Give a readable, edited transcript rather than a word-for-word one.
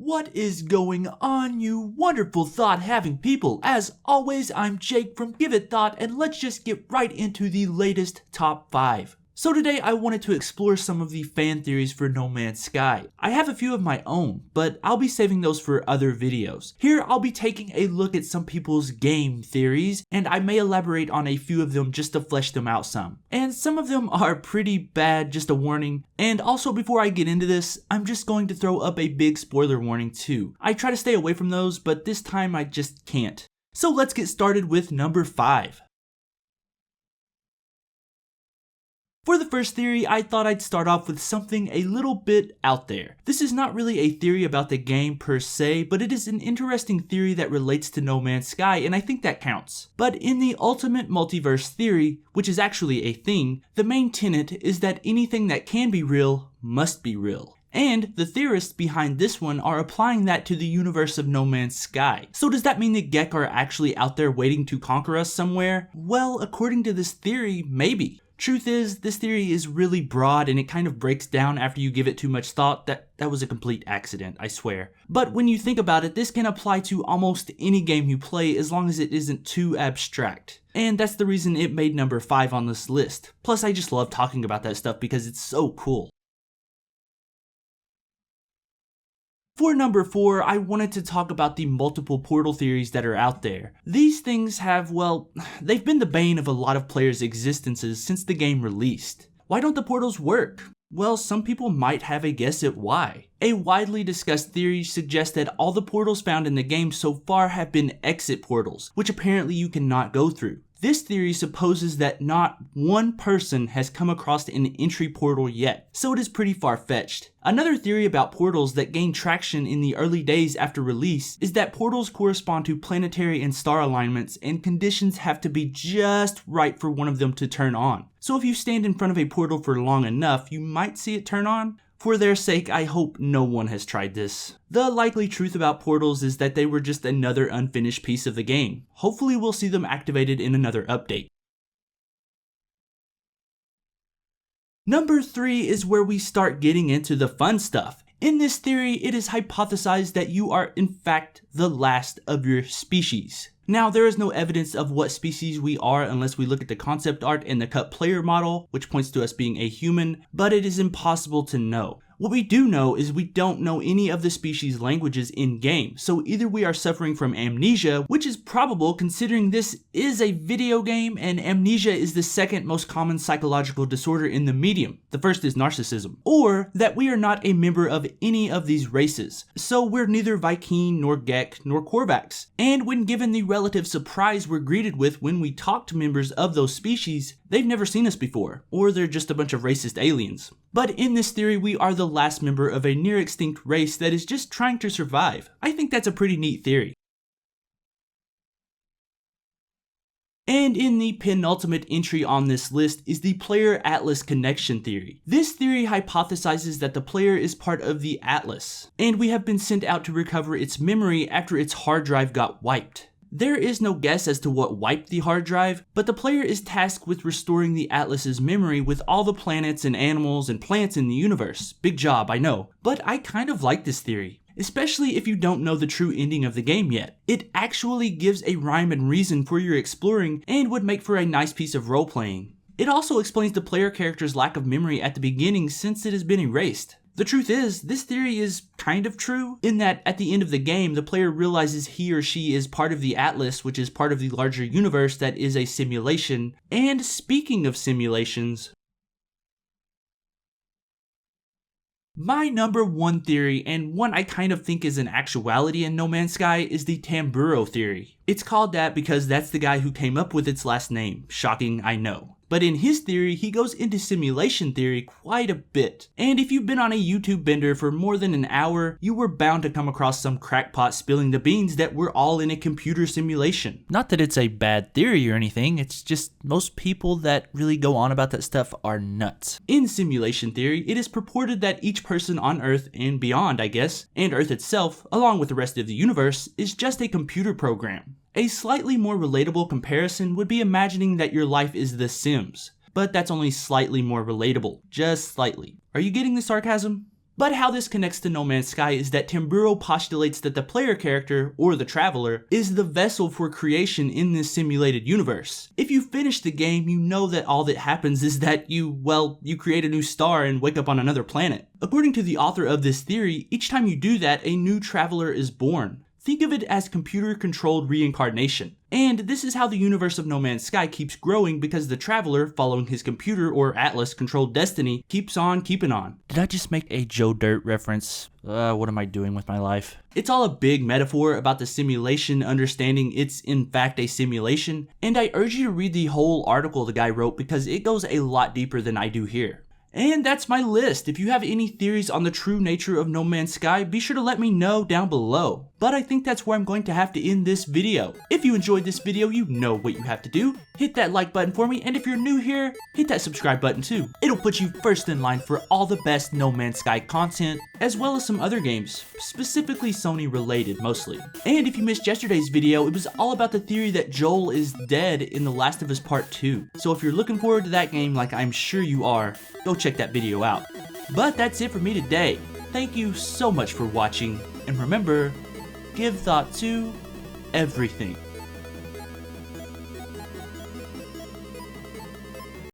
What is going on, you wonderful thought-having people? As always, I'm Jake from Give It Thought, and let's just get right into the latest top 5. So today I wanted to explore some of the fan theories for No Man's Sky. I have a few of my own, but I'll be saving those for other videos. Here I'll be taking a look at some people's game theories, and I may elaborate on a few of them just to flesh them out some. And some of them are pretty bad, just a warning. And also before I get into this, I'm just going to throw up a big spoiler warning too. I try to stay away from those, but this time I just can't. So let's get started with number 5. For the first theory, I thought I'd start off with something a little bit out there. This is not really a theory about the game per se, but it is an interesting theory that relates to No Man's Sky, and I think that counts. But in the ultimate multiverse theory, which is actually a thing, the main tenet is that anything that can be real must be real. And the theorists behind this one are applying that to the universe of No Man's Sky. So does that mean the Gek are actually out there waiting to conquer us somewhere? Well, according to this theory, maybe. Truth is, this theory is really broad and it kind of breaks down after you give it too much thought. That was a complete accident, I swear. But when you think about it, this can apply to almost any game you play as long as it isn't too abstract. And that's the reason it made number 5 on this list. Plus, I just love talking about that stuff because it's so cool. For number 4, I wanted to talk about the multiple portal theories that are out there. These things have, well, they've been the bane of a lot of players' existences since the game released. Why don't the portals work? Well, some people might have a guess at why. A widely discussed theory suggests that all the portals found in the game so far have been exit portals, which apparently you cannot go through. This theory supposes that not one person has come across an entry portal yet, so it is pretty far-fetched. Another theory about portals that gained traction in the early days after release is that portals correspond to planetary and star alignments, and conditions have to be just right for one of them to turn on. So if you stand in front of a portal for long enough, you might see it turn on. For their sake, I hope no one has tried this. The likely truth about portals is that they were just another unfinished piece of the game. Hopefully we'll see them activated in another update. Number 3 is where we start getting into the fun stuff. In this theory, it is hypothesized that you are in fact the last of your species. Now, there is no evidence of what species we are unless we look at the concept art and the cut player model, which points to us being a human, but it is impossible to know. What we do know is we don't know any of the species' languages in-game, so either we are suffering from amnesia, which is probable considering this is a video game and amnesia is the second most common psychological disorder in the medium. The first is narcissism. Or that we are not a member of any of these races, so we're neither Viking nor Gek nor Korvax. And when given the relative surprise we're greeted with when we talk to members of those species, they've never seen us before, or they're just a bunch of racist aliens. But in this theory, we are the last member of a near extinct race that is just trying to survive. I think that's a pretty neat theory. And in the penultimate entry on this list is the Player Atlas Connection theory. This theory hypothesizes that the player is part of the Atlas, and we have been sent out to recover its memory after its hard drive got wiped. There is no guess as to what wiped the hard drive, but the player is tasked with restoring the Atlas's memory with all the planets and animals and plants in the universe. Big job, I know. But I kind of like this theory, especially if you don't know the true ending of the game yet. It actually gives a rhyme and reason for your exploring and would make for a nice piece of role-playing. It also explains the player character's lack of memory at the beginning since it has been erased. The truth is, this theory is kind of true, in that at the end of the game, the player realizes he or she is part of the Atlas, which is part of the larger universe that is a simulation. And speaking of simulations, my number 1 theory, and one I kind of think is an actuality in No Man's Sky, is the Tamburo theory. It's called that because that's the guy who came up with its last name. Shocking, I know. But in his theory, he goes into simulation theory quite a bit. And if you've been on a YouTube bender for more than an hour, you were bound to come across some crackpot spilling the beans that we're all in a computer simulation. Not that it's a bad theory or anything, it's just most people that really go on about that stuff are nuts. In simulation theory, it is purported that each person on Earth and beyond, I guess, and Earth itself, along with the rest of the universe, is just a computer program. A slightly more relatable comparison would be imagining that your life is The Sims, but that's only slightly more relatable, just slightly. Are you getting the sarcasm? But how this connects to No Man's Sky is that Tamburo postulates that the player character, or the Traveler, is the vessel for creation in this simulated universe. If you finish the game, you know that all that happens is that you create a new star and wake up on another planet. According to the author of this theory, each time you do that, a new Traveler is born. Think of it as computer-controlled reincarnation. And this is how the universe of No Man's Sky keeps growing because the Traveler, following his computer or Atlas-controlled destiny, keeps on keeping on. Did I just make a Joe Dirt reference? What am I doing with my life? It's all a big metaphor about the simulation understanding it's in fact a simulation, and I urge you to read the whole article the guy wrote because it goes a lot deeper than I do here. And that's my list. If you have any theories on the true nature of No Man's Sky, be sure to let me know down below. But I think that's where I'm going to have to end this video. If you enjoyed this video, you know what you have to do. Hit that like button for me, and if you're new here, hit that subscribe button too. It'll put you first in line for all the best No Man's Sky content, as well as some other games, specifically Sony related mostly. And if you missed yesterday's video, it was all about the theory that Joel is dead in The Last of Us Part 2. So if you're looking forward to that game like I'm sure you are, go check that video out. But that's it for me today. Thank you so much for watching, and remember, give thought to everything.